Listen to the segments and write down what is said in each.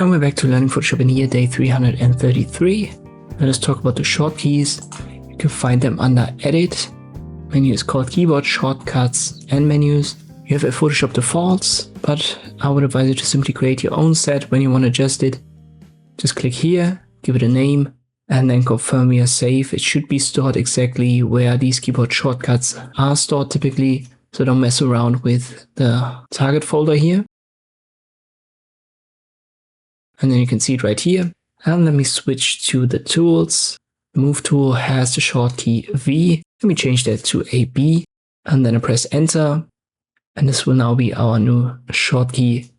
And we're back to learning Photoshop in here, day 333. Let us talk about the shortkeys. You can find them under Edit. Menu is called Keyboard, Shortcuts, and Menus. You have a Photoshop defaults, but I would advise you to simply create your own set when you want to adjust it. Just click here, give it a name, and then confirm you are safe. It should be stored exactly where these keyboard shortcuts are stored typically, so don't mess around with the target folder here. And then you can see it right here. And let me switch to the tools. The Move tool has the shortkey V. Let me change that to a B. And then I press Enter. And this will now be our new shortkey.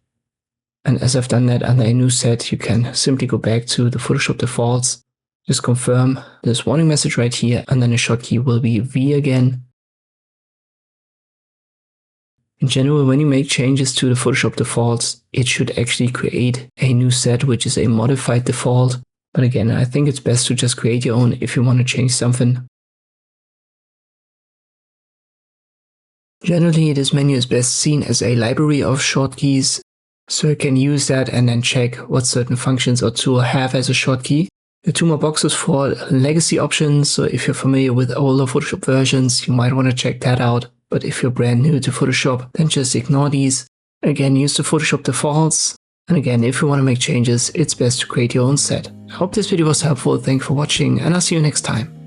And as I've done that under a new set, you can simply go back to the Photoshop defaults. Just confirm this warning message right here. And then the shortkey will be V again. In general, when you make changes to the Photoshop defaults, it should actually create a new set, which is a modified default. But again, I think it's best to just create your own if you want to change something. Generally, this menu is best seen as a library of shortkeys, so you can use that and then check what certain functions or tools have as a shortkey. There are two more boxes for legacy options, so if you're familiar with older Photoshop versions, you might want to check that out. But if you're brand new to Photoshop, then just ignore these. Again, use the Photoshop defaults. And again, if you want to make changes, it's best to create your own set. I hope this video was helpful. Thanks for watching, and I'll see you next time.